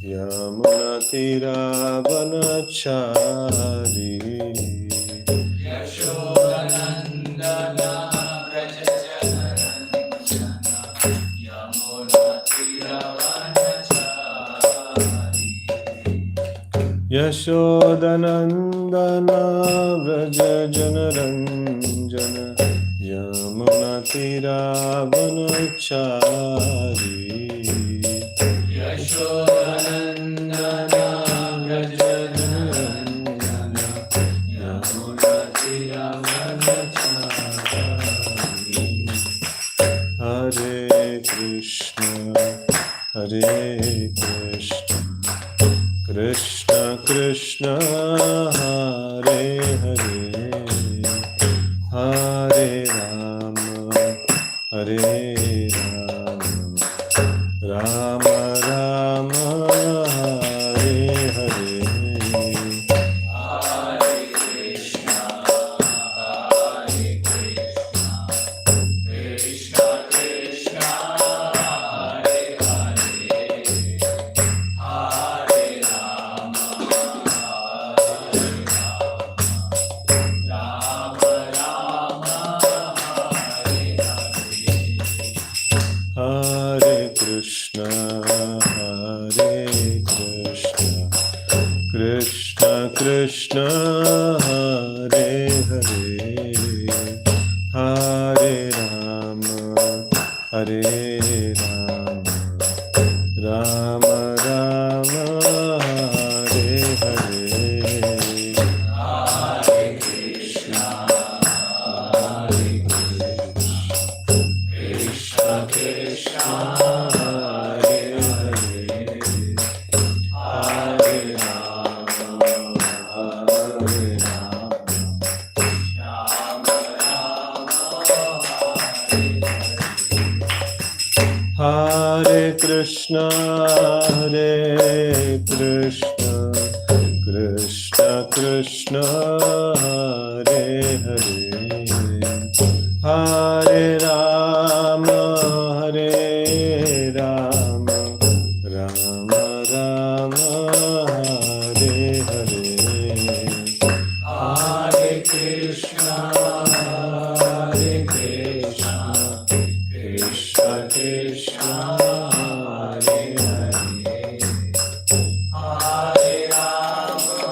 Yamunatiravanachari Yashodanandana Vraja Janaranjana Yamunatiravanachari Yashodanandana Vraja Janaranjana Yamunatiravanachari Yashodanandana Vraja Janaranjana Yamunatiravanachari Hare Krishna, Hare Krishna, Krishna Krishna, Hare Hare, Hare Rama, Hare Rama, Rama Rama, Hare Hare. Hare Krishna, Hare Krishna, Krishna Krishna, Hare Hare, Hare Rama, Hare Rama, Rama Rama, Hare Hare. Hare Krishna, Hare Krishna, Krishna Krishna, Hare Hare, Hare Rama, Hare Rama, Rama Rama, Hare Hare. Hare Krishna, Hare Krishna, Krishna, Hare Hare, Hare Rama, Hare Rama, Rama Rama, Hare Krishna, Hare Krishna, Krishna Krishna, Hare Hare, Hare Rama, Hare Rama, Rama Rama, Hare Hare. Hare Krishna, Hare Krishna, Krishna Krishna, Hare Hare, Hare Rama,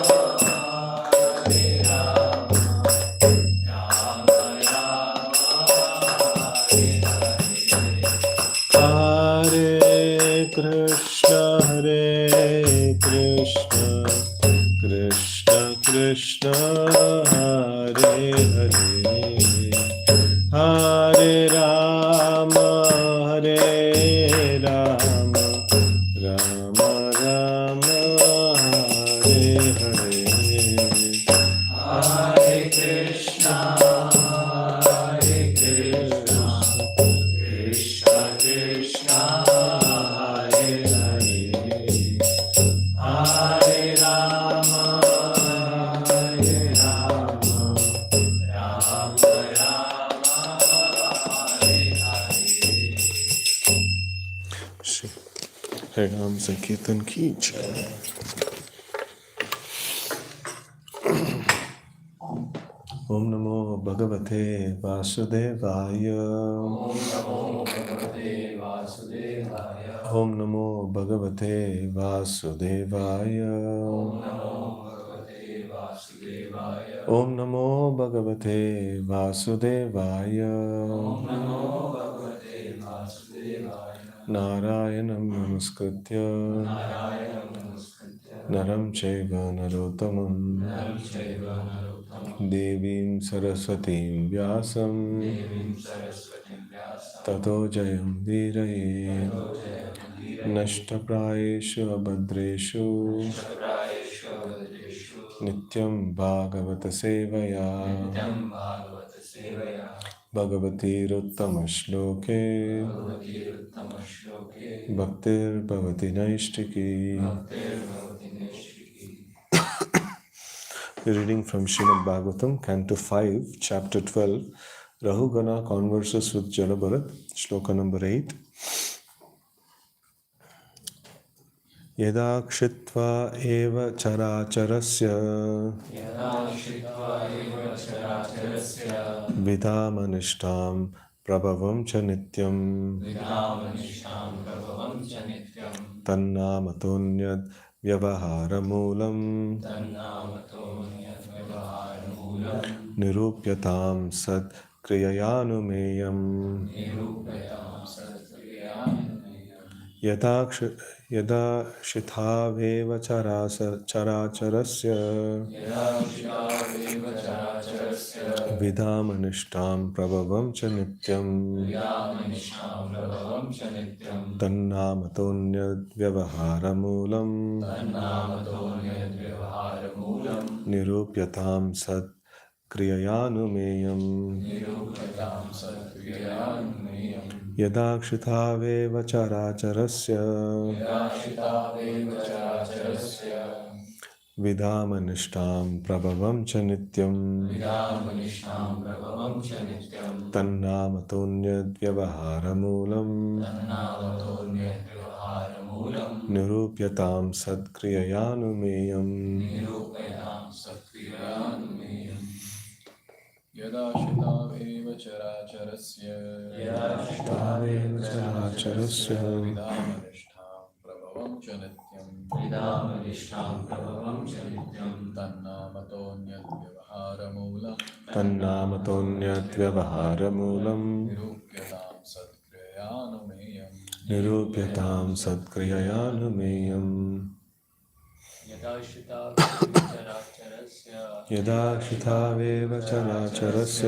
Hare Rama, Rama Rama, Hare Hare. Hare Krishna, Hare Krishna, Krishna Krishna, Hare Hare, Hare Rama, Hare Rama, Rama Rama, Hare Hare. Hare Krishna, Hare Krishna, Krishna Krishna, Hare Hare, Hare Rama, Hare Rama, Rama Rama, Hare Hare. Shri Hare Ram Sankirtan ki jai. Om Namo Bhagavate Vasudevaya. Om Namo Bhagavate Vasudevaya. Om Namo Bhagavate Vasudevaya. Om Namo Bhagavate Vasudevaya. Om Namo Bhagavate Vasudevaya. Om Namo Bhagavate Vasudevaya. Narayanam Namaskritya Narayana Namaskritya. Naram Chaiva Narottamam Naram Chaiva Narottamam. Devim Saraswatim Vyasam Devim Saraswatim Vyasam. Tato Jayam Dhiraye Tato Jayam Dhiraye. Nashtaprayeshu Abhadreshu Nashtaprayeshu Abhadreshu. Nityam Bhagavata Sevaya Nityam Bhagavata Sevaya. Bhagavati Ruttama Shloke Bhagavati Uttama Shloke. Bhaktir Bhavati Naishtiki. Bhaktir Bhavati Naishtiki. Reading from Srimad Bhagavatam, Canto 5, Chapter 12, Rahugana converses with Jalabharat, Shloka number 8. यदा क्षित्वा एव चराचरस्य यदा श्रित्वा एव चराचरस्य विधामनिष्ठां प्रभवं च नित्यम् विधामनिष्ठां प्रभवं च नित्यं तन्नामतोऽन्यद् व्यवहारमूलम् तन्नामतोऽन्यद्व्यवहारमूलं निरूप्यतां सत्क्रिययानुमेयम् निरूपयां सत्क्रियान्वयम् यदा शिथावेव चराचरस्य यदा शिवावेव चराचरस्य विधामनिष्ठां प्रभवं च नित्यम् विधामनिष्ठां प्रभवं च नित्यं तन्नामतोऽन्यद्व्यवहारमूलम् तन्नामतोऽन्यद्व्यवहारमूलं निरूप्यतां सत्क्रिययानुमेयम् निरूपतां सत्क्रियान्वयम् यदा क्षितावेव चराचरस्य यदा शितावेव चराचरस्य विधामनिष्ठां प्रभवं च नित्यम् विधामनिष्ठां प्रभवं च नित्यं तन्नामतोऽन्यद्व्यवहारमूलम् तन्नामतोऽन्यद्व्यवहारमूलं निरूप्यतां सत्क्रिययानुमेयम् निरूपयां सत्क्रियान्वयम् यदा शितावेव चराचरस्य यदा तावेव चराचरस्य विधामनिष्ठां प्रभवं च नित्यं विधामनिष्ठां प्रभवं च नित्यं तन्नामतोऽन्यद्व्यवहारमूलम् निरूप्यतां सत्क्रियानुमेयम् निरूप्यतां सत्क्रिययानुमेयम् यदा शितावेव चराचरस्य यदा शितावेव चराचरस्य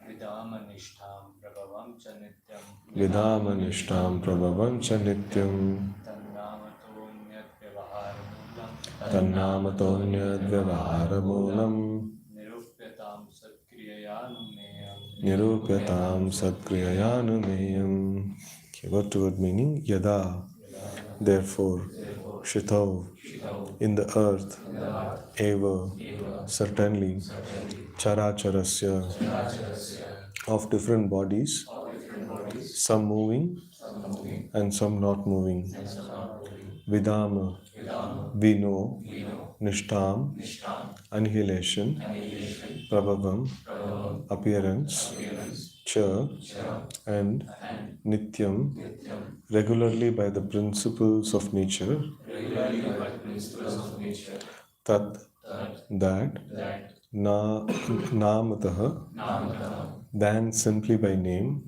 विधामनिष्ठां प्रभवं च नित्यं विधामनिष्ठां प्रभवं च नित्यम् तन्नामतोऽन्यद्व्यवहारमूलम् निरूप्यतां सत्क्रिययानुमेयम् निरूप्यतां सत्क्रिययानुमेयम्. Okay, word to word meaning. Yada, therefore, shitau, in the earth, eva, certainly, characharasya, of different bodies, some moving and some not moving. Vidama, we know, nishtam, annihilation, prabhavam, appearance, cha, and nityam, regularly by the principles of nature, tat, that, namataha, than simply by name,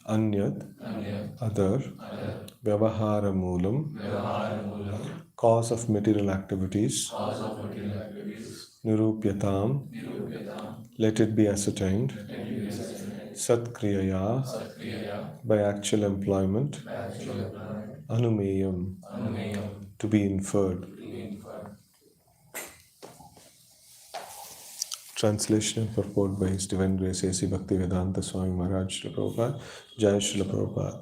anyat, other, vyavahara moolam, cause of material activities, nirupyatam, let it be ascertained, satkriyaya, by actual employment, anumeyam, to be inferred. Translation and purport by His Divine Grace A.C. Bhaktivedanta Swami Maharaj Srila Prabhupada. Jai Srila Prabhupada.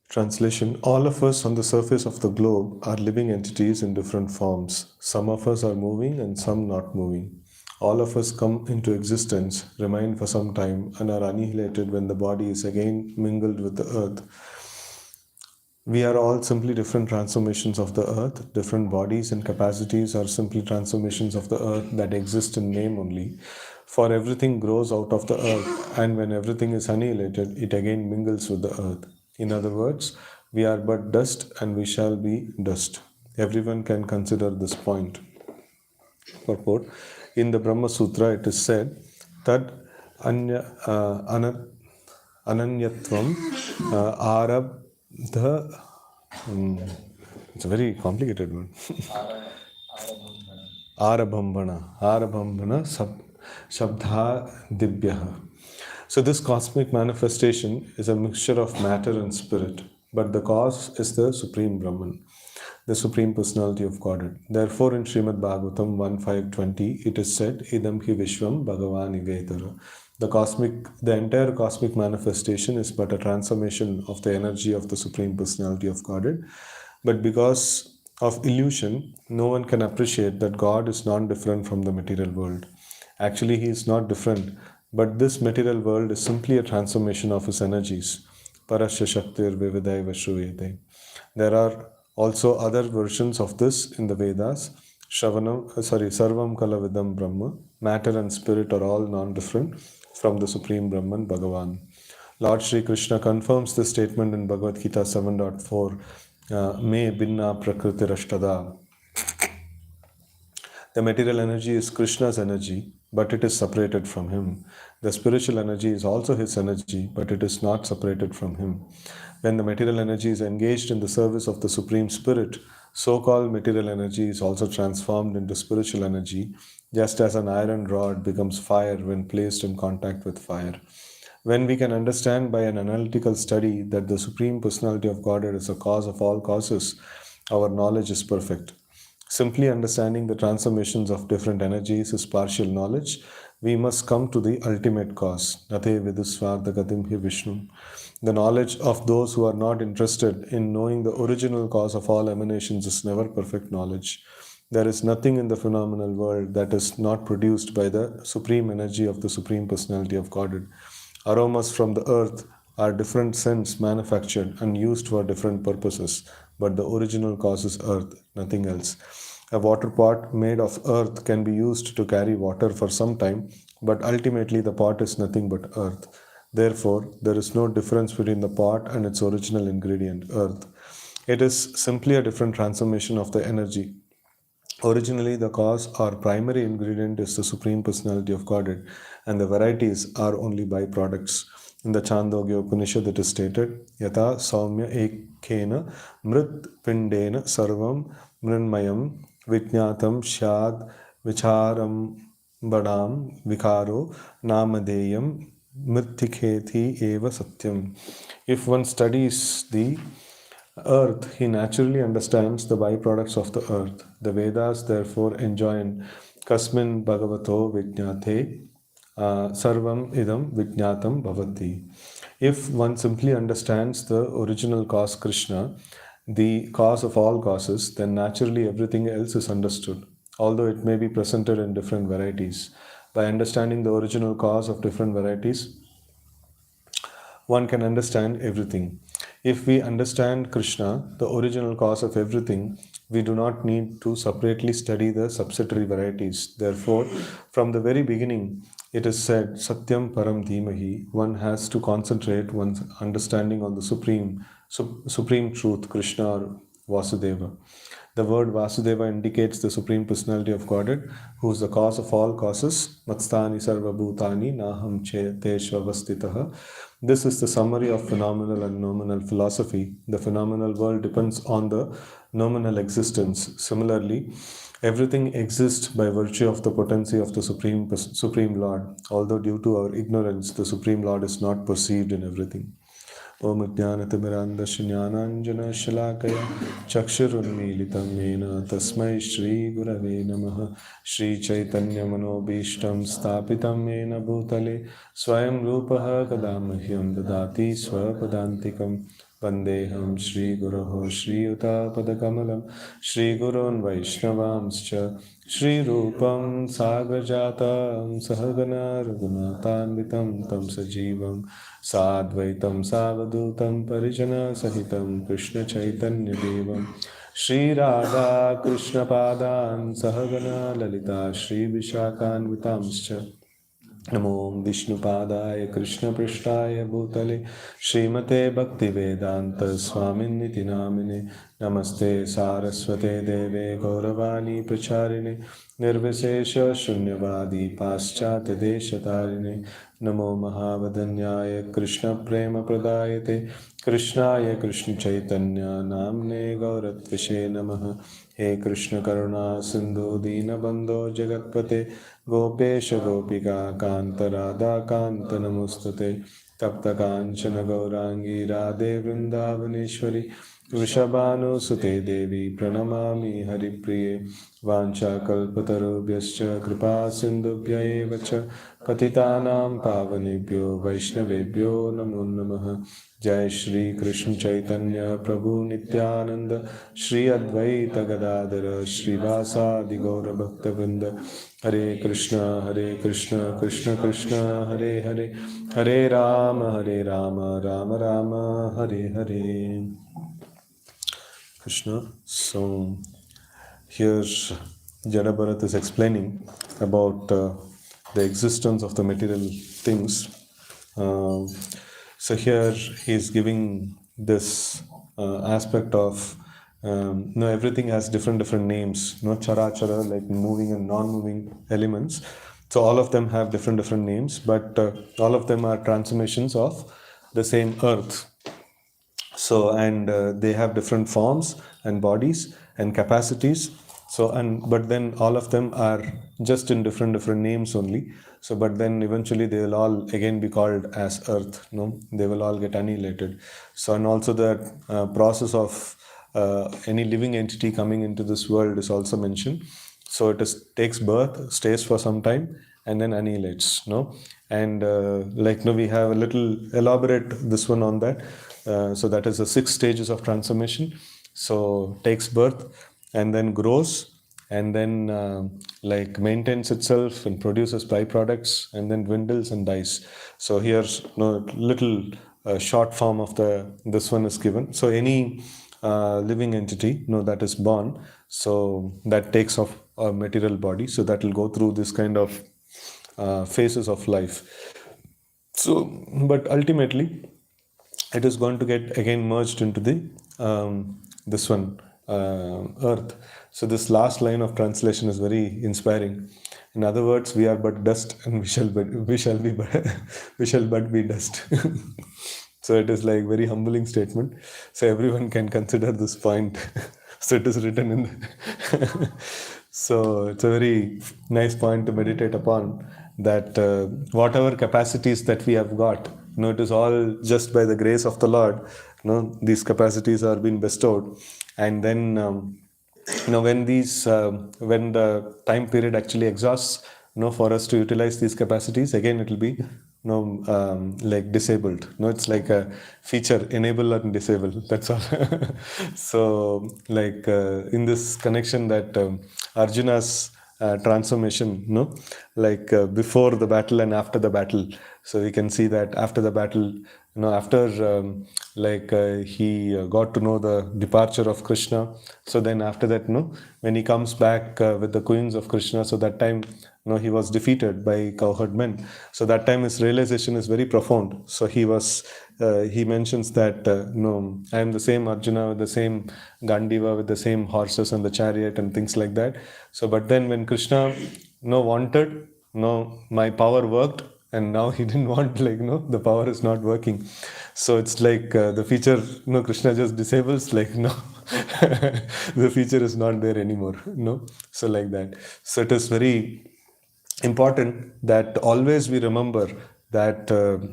Translation. All of us on the surface of the globe are living entities in different forms. Some of us are moving and some not moving. All of us come into existence, remain for some time, and are annihilated when the body is again mingled with the earth. We are all simply different transformations of the earth. Different bodies and capacities are simply transformations of the earth that exist in name only. For everything grows out of the earth, and when everything is annihilated, it again mingles with the earth. In other words, we are but dust and we shall be dust. Everyone can consider this point. Purport. In the Brahma Sutra, it is said that ananyatvam arabdha. It's a very complicated one. Arabhambana Shabdha Dibhyaha. So this cosmic manifestation is a mixture of matter and spirit, but the cause is the Supreme Brahman, the Supreme Personality of Godhead. Therefore, in Srimad Bhagavatam 1.5.20, it is said, Idam hi Vishwam Bhagavan Ivetara. The entire cosmic manifestation is but a transformation of the energy of the Supreme Personality of Godhead. But because of illusion, no one can appreciate that God is non-different from the material world. Actually, He is not different, but this material world is simply a transformation of His energies. Parasya Shaktir Vividaiva Shruyate. There are also other versions of this in the Vedas. Sarvam Kalavidam Brahma. Matter and spirit are all non-different from the Supreme Brahman, Bhagavan. Lord Sri Krishna confirms this statement in Bhagavad Gita 7.4. Me binna prakriti rashtada. The material energy is Krishna's energy, but it is separated from him. The spiritual energy is also his energy, but it is not separated from him. When the material energy is engaged in the service of the Supreme Spirit, so called material energy is also transformed into spiritual energy, just as an iron rod becomes fire when placed in contact with fire. When we can understand by an analytical study that the Supreme Personality of Godhead is the cause of all causes, our knowledge is perfect. Simply understanding the transformations of different energies is partial knowledge. We must come to the ultimate cause. Nate vidusvardhagatim hi Vishnu. The knowledge of those who are not interested in knowing the original cause of all emanations is never perfect knowledge. There is nothing in the phenomenal world that is not produced by the supreme energy of the Supreme Personality of Godhead. Aromas from the earth are different scents manufactured and used for different purposes, but the original cause is earth, nothing else. A water pot made of earth can be used to carry water for some time, but ultimately the pot is nothing but earth. Therefore, there is no difference between the pot and its original ingredient, earth. It is simply a different transformation of the energy. Originally, the cause or primary ingredient is the Supreme Personality of Godhead, and the varieties are only byproducts. In the Chandogya Upanishad, it is stated, Yata Saumya Ekena Mrit Pindena Sarvam Mrinmayam Vijnatam Shad Vicharam Badam Vikaro Namadeyam Mritiketi Eva Satyam. If one studies the earth, he naturally understands the byproducts of the earth. The Vedas therefore enjoin Kasmin Bhagavato Vijnate Sarvam Idam Vijnatam Bhavati. If one simply understands the original cause Krishna, the cause of all causes, then naturally everything else is understood, although it may be presented in different varieties. By understanding the original cause of different varieties, one can understand everything. If we understand Krishna, the original cause of everything, we do not need to separately study the subsidiary varieties. Therefore, from the very beginning, it is said, Satyam Param Dhimahi, one has to concentrate one's understanding on the supreme truth, Krishna or Vasudeva. The word Vasudeva indicates the Supreme Personality of Godhead, who is the cause of all causes. Matstani sarva bhutani naham teshvavastitaha. This is the summary of phenomenal and nominal philosophy. The phenomenal world depends on the nominal existence. Similarly, everything exists by virtue of the potency of the Supreme Lord. Although due to our ignorance, the Supreme Lord is not perceived in everything. ॐ ज्ञानतिमिरान्धस्य ज्ञानाञ्जनशलाकया चक्षुरुन्मीलितं येन तस्मै श्रीगुरवे नमः श्रीचैतन्यमनोभीष्टं स्थापितं येन भूतले स्वयं रूपः कदा मह्यं ददाति स्वपदान्तिकं वन्देऽहं श्रीगुरोः श्रीयुतापदकमलं श्रीगुरोन् वैष्णवांश्च श्रीरूपं साग्रजातं सहगना रघुनाथान्वितं तं सजीवं साद्वैतं सावधूतं परिजनसहितं कृष्णचैतन्यदेवं श्रीराधा कृष्णपादान् सहगना ललिता श्रीविशाखान्वितांश्च नमो विष्णुपादाय कृष्णपृष्ठाय भूतले श्रीमते भक्तिवेदान्त स्वामिन्निति नामिने नमस्ते सारस्वते देवे गौरवाणी प्रचारिणे निर्विशेष शून्यवादी पाश्चात्यदेशतारिणे नमो महावदन्याय कृष्णप्रेमप्रदायते कृष्णाय कृष्णचैतन्य नाम्ने गौरत्विषे नमः हे कृष्ण करुणा सिंधु दीनबंधो जगत्पते गोपेश गोपिका कांत राधा कांत नमोस्तुते तप्त कांचन गौरांगी राधे वृंदावनेश्वरी वृषभानुसुते देवी प्रणमामि हरिप्रिये वाञ्छाकल्पतरुभ्यश्च कृपा सिन्धुभ्य एव च पतितानां पावनेभ्यो वैष्णवेभ्यो नमो नमः जय श्री कृष्ण चैतन्य प्रभु नित्यानंद श्री अद्वैत गदाधर श्रीवासादि गौर भक्तवृंद हरे Krishna Krishna Krishna Hare Hare Hare Ram Ram Ram Hare Hare. Krishna. So here Jada Bharat is explaining about the existence of the material things. Um, so here he is giving this aspect of everything has different names. No chara chara, like moving and non-moving elements. So all of them have different names, but all of them are transformations of the same earth. So and they have different forms and bodies and capacities. So and but then all of them are just in different names only. So but then eventually they will all again be called as earth, no, they will all get annihilated. So and also the process of any living entity coming into this world is also mentioned. So it is takes birth, stays for some time, and then annihilates, no. And like no, we have a little elaborate this one on that. So that is the 6 stages of transformation. So takes birth and then grows, and then like maintains itself and produces byproducts, and then dwindles and dies. So here's no little short form of the this one is given. So any living entity, that is born, so that takes off a material body, so that will go through this kind of phases of life. So but ultimately it is going to get again merged into the this one earth. So this last line of translation is very inspiring. In other words, we are but dust, and we shall but be dust. So it is like very humbling statement. So everyone can consider this point. So it is written in so it's a very nice point to meditate upon, that whatever capacities that we have got, it is all just by the grace of the Lord. These capacities are being bestowed. And then when the time period actually exhausts, for us to utilize these capacities again, it will be like disabled. It's like a feature, enable and disable, that's all. So like in this connection, that Arjuna's transformation, like before the battle and after the battle. So we can see that after the battle, after like he got to know the departure of Krishna. So then after that, when he comes back with the queens of Krishna, so that time, he was defeated by cowherd men. So that time his realization is very profound. So he mentions that no, I am the same Arjuna with the same Gandiva, with the same horses and the chariot and things like that. So but then when Krishna wanted, my power worked, and now he didn't want, like, the power is not working. So it's like the feature, Krishna just disables, like, no. The feature is not there anymore, so like that. So it is very important that always we remember that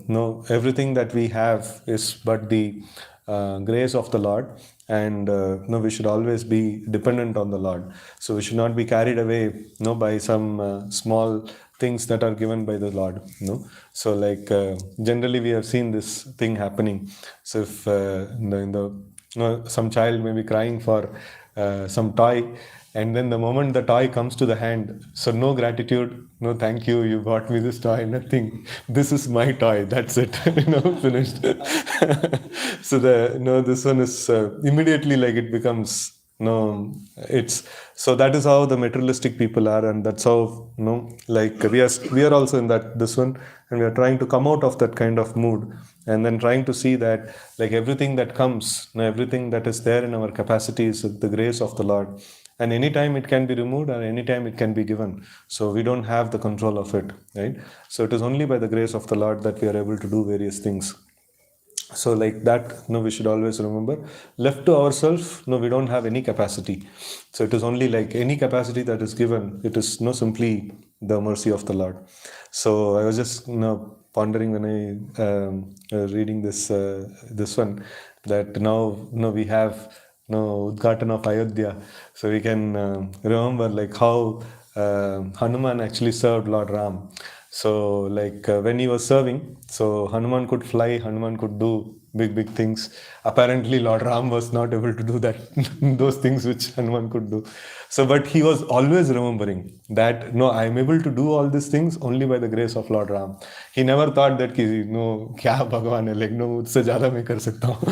no, everything that we have is but the grace of the Lord. And no, we should always be dependent on the Lord. So we should not be carried away by some small things that are given by the Lord. So like generally we have seen this thing happening. So if some child may be crying for some toy, and then the moment the toy comes to the hand, so no gratitude, no thank you, you got me this toy, nothing. This is my toy, that's it. Finished. So this one is immediately, like, it becomes, it's, so that is how the materialistic people are. And that's how, like, we are also in that this one. And we are trying to come out of that kind of mood, and then trying to see that, like, everything that comes, everything that is there in our capacity is the grace of the Lord. And anytime it can be removed, or anytime it can be given. So we don't have the control of it, right? So it is only by the grace of the Lord that we are able to do various things. So like that, we should always remember, left to ourselves, we don't have any capacity. So it is only like any capacity that is given, it is simply the mercy of the Lord. So I was just pondering when I reading this one, that now we have Udghatan of Ayodhya. So we can remember, like, how Hanuman actually served Lord Ram. So like when he was serving, so Hanuman could fly, Hanuman could do big things. Apparently, Lord Ram was not able to do that, those things which Hanuman could do. So, but he was always remembering that, no, I am able to do all these things only by the grace of Lord Ram. He never thought that, no, kya Bhagwan hai, like, no, usse zyada main kar sakta hu.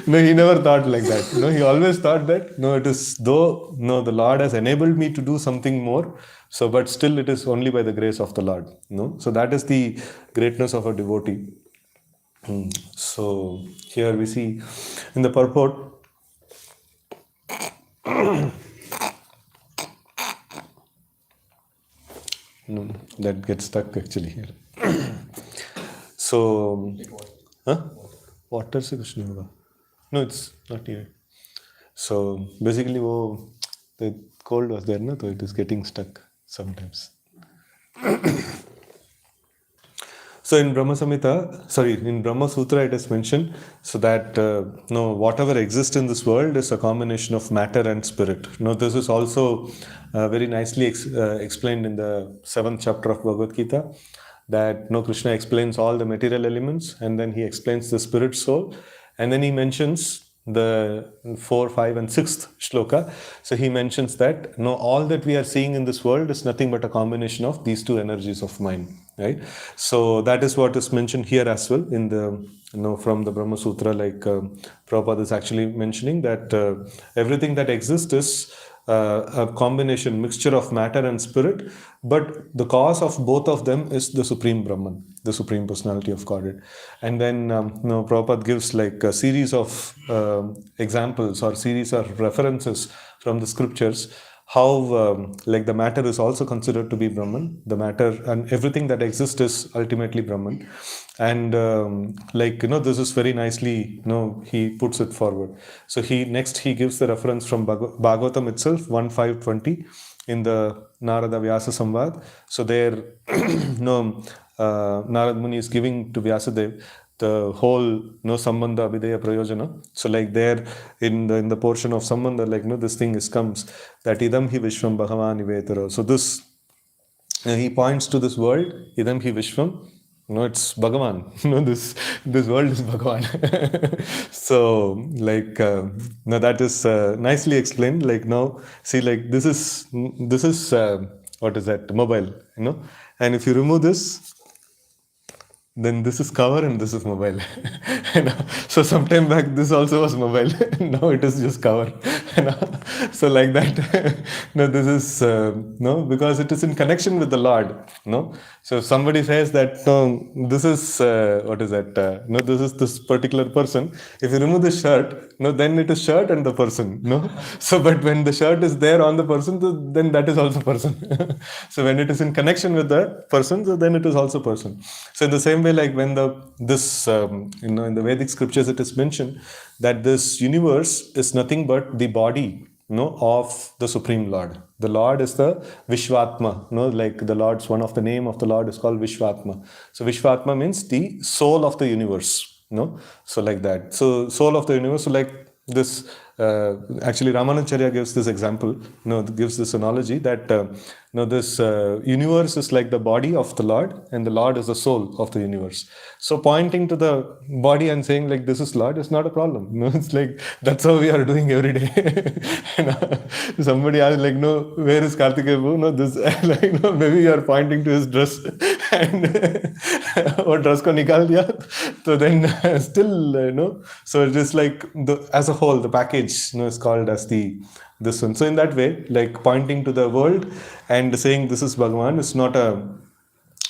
No, he never thought like that. No, he always thought that, no, it is though, no, the Lord has enabled me to do something more. So, but still it is only by the grace of the Lord. No, so that is the greatness of a devotee. So here we see in the purport. No, that gets stuck actually here. So, huh? Water से कुछ नहीं होगा. No, it's not here. So basically, the cold was there, so it is getting stuck sometimes. So in Brahma Sutra, it is mentioned so that whatever exists in this world is a combination of matter and spirit. This is also very nicely explained in the 7th chapter of Bhagavad Gita. That Krishna explains all the material elements, and then he explains the spirit soul, and then he mentions the 4, 5, and 6th shloka. So he mentions that all that we are seeing in this world is nothing but a combination of these two energies of mind, right? So that is what is mentioned here as well in the from the Brahma Sutra. Like Prabhupada is actually mentioning that everything that exists is a combination, mixture of matter and spirit, but the cause of both of them is the Supreme Brahman, the Supreme Personality of Godhead. And then Prabhupada gives like a series of examples or series of references from the scriptures, how like the matter is also considered to be Brahman. The matter and everything that exists is ultimately Brahman. And this is very nicely, he puts it forward. So he gives the reference from Bhagavatam itself, 1.5.20 in the Narada Vyasa Samvad. So there, Narad Muni is giving to Vyasadev the whole Sambandha Abhideya Prayojana. So like there in the portion of Sambandha, this thing comes that idam hi vishwam bhagavan ivetaro. So this he points to this world, idam hi vishwam. It's Bhagavan. This world is Bhagavan. So that is nicely explained. See, this is what is that? Mobile, and if you remove this, then this is cover and this is mobile. So sometime back this also was mobile. Now it is just cover. So like that. This is because it is in connection with the Lord. So if somebody says that this is what is that? This is this particular person. If you remove the shirt, then it is shirt and the person. So but when the shirt is there on the person, then that is also person. So when it is in connection with the person, so then it is also person. So in the same way, like when in the Vedic scriptures it is mentioned that this universe is nothing but the body of the Supreme Lord. The Lord is the Vishvatma. Like the Lord's one of the name of the Lord is called Vishvatma. So Vishvatma means the soul of the universe. So like that. So soul of the universe. So like this actually Ramanujacharya gives this example, gives this analogy that this universe is like the body of the Lord and the Lord is the soul of the universe. So pointing to the body and saying like this is Lord is not a problem. It's like that's how we are doing every day. Somebody asked like, where is Kartikeya? This maybe you are pointing to his dress and or dress ko nikal diya. So then still so it is like as a whole the package is called as this one. So in that way, like pointing to the world and saying this is Bhagavan is not a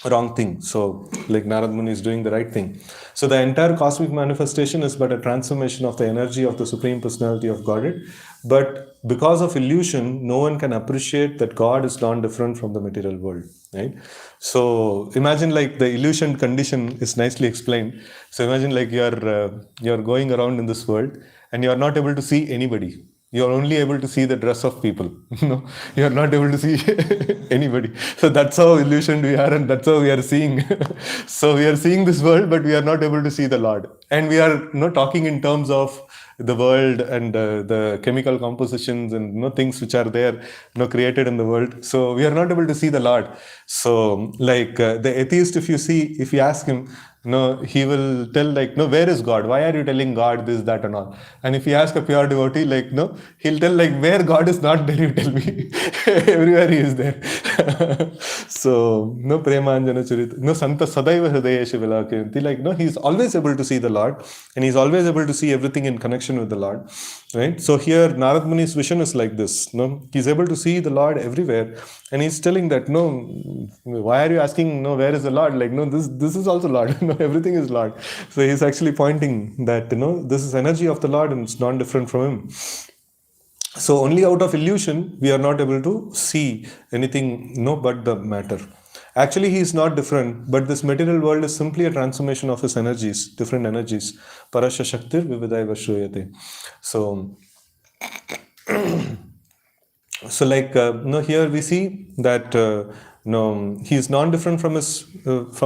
wrong thing. So like Narad Muni is doing the right thing. So the entire cosmic manifestation is but a transformation of the energy of the Supreme Personality of Godhead. But because of illusion, no one can appreciate that God is non-different from the material world. Right? So imagine like the illusion condition is nicely explained. So imagine like you're going around in this world and you are not able to see anybody. You are only able to see the dress of people. You are not able to see anybody. So that's how illusioned we are, and that's how we are seeing. So we are seeing this world, but we are not able to see the Lord. And we are not talking in terms of the world and the chemical compositions and things which are there, created in the world. So we are not able to see the Lord. So like the atheist, if you ask him no, he will tell like, no, where is God? Why are you telling God this, that, and all? And if you ask a pure devotee, like, no, he'll tell like, where God is not there, you tell me. Everywhere he is there. So, no, Premanjana Charit, no, Santa Sadaiva Hridaya Shivala, like, no, he's always able to see the Lord, and he's always able to see everything in connection with the Lord, right? So here Narad Muni's vision is like this, no, he's able to see the Lord everywhere, and he's telling that, no, why are you asking, no, where is the Lord? Like, no, this is also Lord. No, everything is Lord. So he's actually pointing that, this is energy of the Lord and it's not different from him. So only out of illusion we are not able to see anything, no, but the matter. Actually, he is not different, but this material world is simply a transformation of his energies, different energies. Parasya Shaktir Vividaiva Shruyate. So, like, here we see that he is non-different from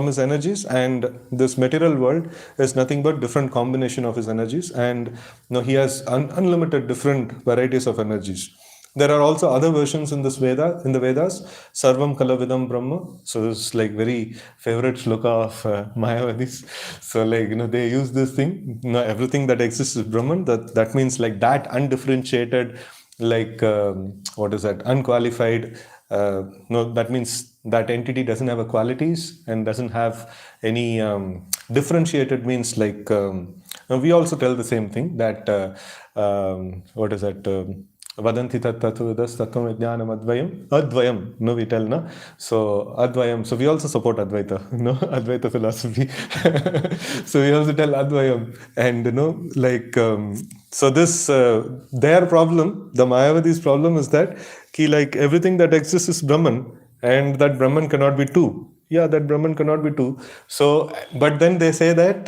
his energies, and this material world is nothing but different combination of his energies, and he has unlimited different varieties of energies. There are also other versions in the Vedas, Sarvam Kalavidam Brahma. So this is like very favorite shloka of Mayavadis. So like, they use this thing, everything that exists is Brahman. That means like that undifferentiated, like, what is that, unqualified, no, that means that entity doesn't have a qualities and doesn't have any differentiated, means like, we also tell the same thing that, what is that, Vadanti tattvadas tattvam vijnanam advayam, no, we tell, no, so advayam, so we also support Advaita, no, Advaita philosophy. So we also tell advayam, and like, so this, their problem, the Mayavadi's problem is that like everything that exists is Brahman, and that Brahman cannot be two. Yeah, that Brahman cannot be two. So, but then they say that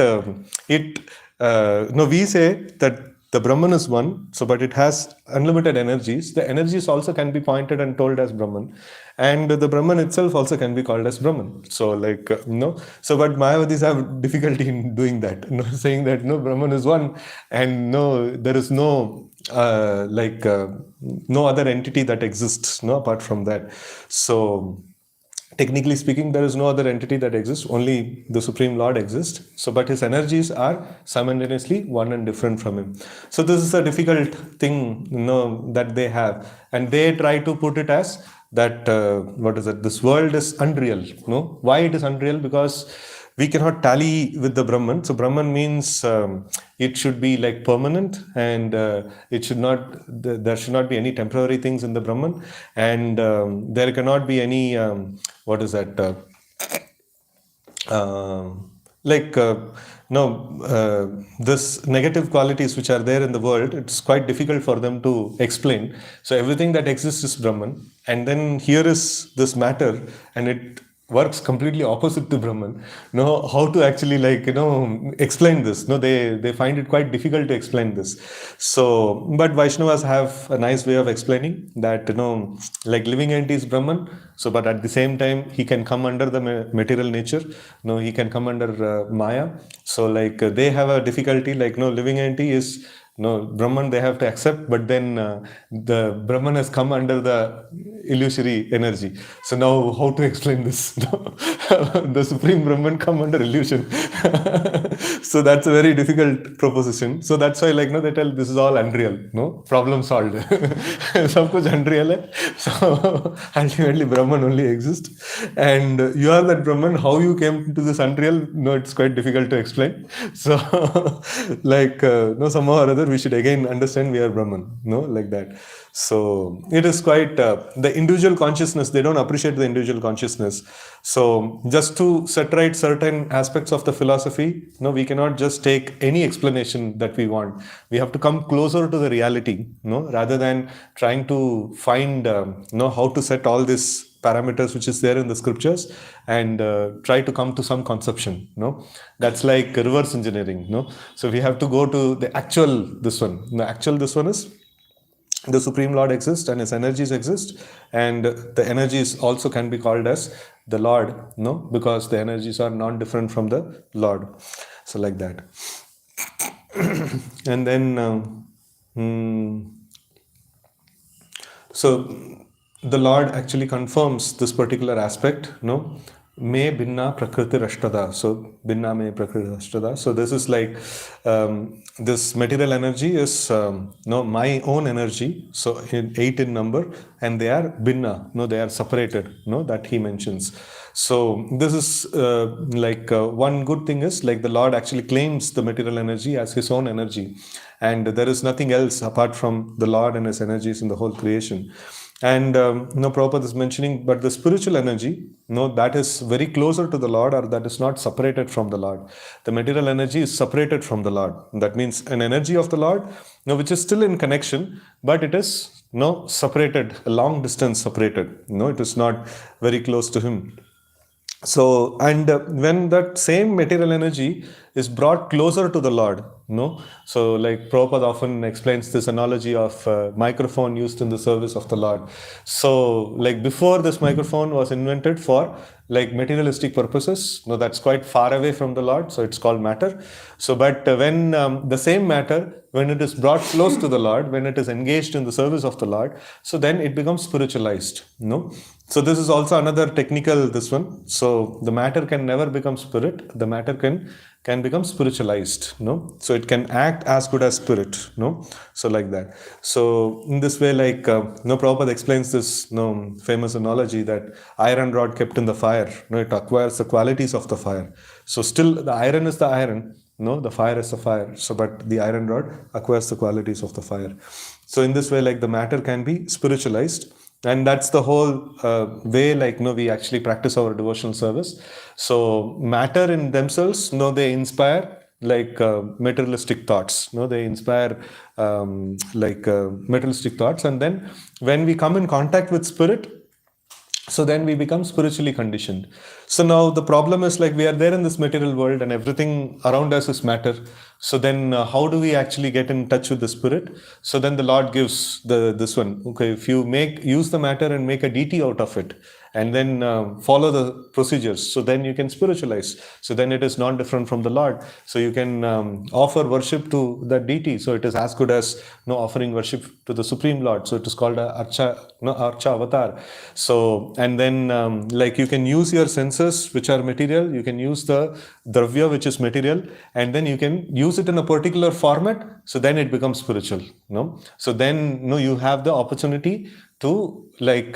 no, we say that the Brahman is one, so but it has unlimited energies. The energies also can be pointed and told as Brahman, and the Brahman itself also can be called as Brahman. So, like, so but Mayavadis have difficulty in doing that, saying that no, Brahman is one, and no, there is no like, no other entity that exists, no, apart from that. So technically speaking, there is no other entity that exists, only the Supreme Lord exists. So, but his energies are simultaneously one and different from him. So, this is a difficult thing, that they have, and they try to put it as that, what is it? This world is unreal. No, why it is unreal? Because we cannot tally with the Brahman. So Brahman means it should be like permanent, and it should not. There should not be any temporary things in the Brahman, and there cannot be any what is that? Like, no, this negative qualities which are there in the world, it's quite difficult for them to explain. So everything that exists is Brahman, and then here is this matter, and it works completely opposite to Brahman. How to actually, like, explain this? No, they find it quite difficult to explain this. So, but Vaishnavas have a nice way of explaining that, like living entity is Brahman. So, but at the same time, he can come under the material nature. No, he can come under Maya. So, like, they have a difficulty. Like, no, living entity is. No, Brahman they have to accept, but then the Brahman has come under the illusory energy. So now how to explain this? The Supreme Brahman come under illusion. So that's a very difficult proposition. So that's why, like, they tell this is all unreal. No, problem solved. Sab kuch unreal hai. So ultimately Brahman only exists. And you are that Brahman. How you came to this unreal? No, it's quite difficult to explain. So like, somehow or other we should again understand we are Brahman, like that. So it is quite the individual consciousness, they don't appreciate the individual consciousness. So just to set right certain aspects of the philosophy, we cannot just take any explanation that we want. We have to come closer to the reality, rather than trying to find how to set all this parameters which is there in the scriptures, and try to come to some conception. That's like reverse engineering. So we have to go to the actual this one. The actual this one is the Supreme Lord exists and his energies exist, and the energies also can be called as the Lord, because the energies are not different from the Lord. So like that. And then so the Lord actually confirms this particular aspect, Me binna prakriti rashtada. So binna me prakriti rashtada. So this is like this material energy is no my own energy. So eight in number, and they are binna. No, they are separated. No, that he mentions. So this is one good thing is like the Lord actually claims the material energy as his own energy, and there is nothing else apart from the Lord and his energies in the whole creation. And Prabhupada is mentioning, but the spiritual energy, that is very closer to the Lord, or that is not separated from the Lord. The material energy is separated from the Lord. That means an energy of the Lord, which is still in connection, but it is separated, a long distance separated. It is not very close to Him. So, and when that same material energy is brought closer to the Lord, so like Prabhupada often explains this analogy of microphone used in the service of the Lord. So, like before this microphone was invented for like materialistic purposes, that's quite far away from the Lord, so it's called matter. So, but when the same matter, when it is brought close to the Lord, when it is engaged in the service of the Lord, so then it becomes spiritualized. So this is also another technical this one. So the matter can never become spirit. The matter can become spiritualized. So it can act as good as spirit. So like that. So in this way, like Prabhupada explains this famous analogy that iron rod kept in the fire, it acquires the qualities of the fire. So still the iron is the iron. The fire is the fire. So but the iron rod acquires the qualities of the fire. So in this way, like the matter can be spiritualized, and that's the whole way like we actually practice our devotional service. So matter in themselves, they inspire like materialistic thoughts. They inspire materialistic thoughts, and then when we come in contact with spirit, so then we become spiritually conditioned. So now the problem is like we are there in this material world and everything around us is matter. So then how do we actually get in touch with the spirit? So then the Lord gives this one. Okay, if you use the matter and make a deity out of it, and then follow the procedures, so then you can spiritualize. So then it is not different from the Lord. So you can offer worship to that deity. So it is as good as offering worship to the Supreme Lord. So it is called a archa avatar. So and then like you can use your senses which are material, you can use the dravya which is material, and then you can use it in a particular format. So then it becomes spiritual. So then you have the opportunity to like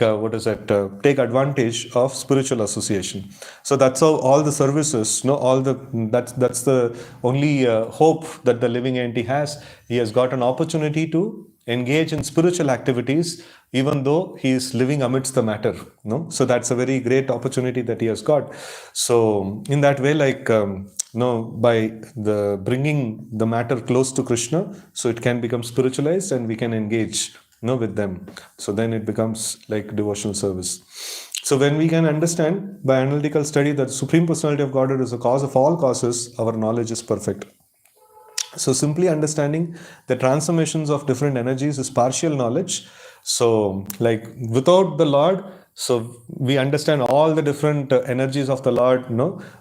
take advantage of spiritual association. So that's how all the services, all the that's the only hope that the living entity has. He has got an opportunity to engage in spiritual activities even though he is living amidst the matter. So that's a very great opportunity that he has got. So in that way, like by the bringing the matter close to Krishna, so it can become spiritualized and we can engage with them. So then it becomes like devotional service. So when we can understand by analytical study that Supreme Personality of Godhead is the cause of all causes, our knowledge is perfect. So simply understanding the transformations of different energies is partial knowledge. So like without the Lord, so we understand all the different energies of the Lord,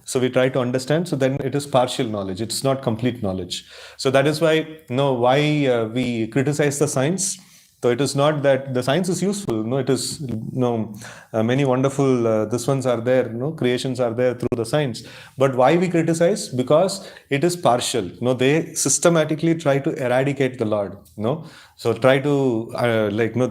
so we try to understand. So then it is partial knowledge. It's not complete knowledge. So that is why, why we criticize the science. So it is not that the science is useful. No, it is many wonderful this ones are there. Creations are there through the science. But why we criticize? Because it is partial. They systematically try to eradicate the Lord. So try to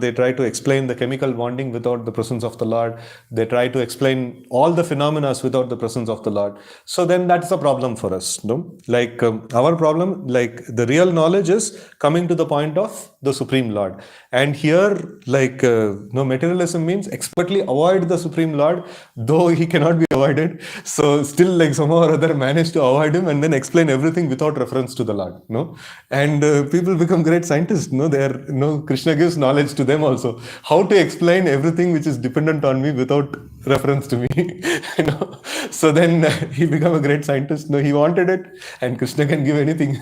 they try to explain the chemical bonding without the presence of the Lord. They try to explain all the phenomena without the presence of the Lord. So then that's the problem for us. Like our problem, like the real knowledge is coming to the point of the Supreme Lord. And here, like materialism means expertly avoid the Supreme Lord, though he cannot be avoided. So still, like somehow or other, manage to avoid him and then explain everything without reference to the Lord. And people become great scientists. Krishna gives knowledge to them also. How to explain everything which is dependent on me without reference to me. So then he became a great scientist. He wanted it, and Krishna can give anything.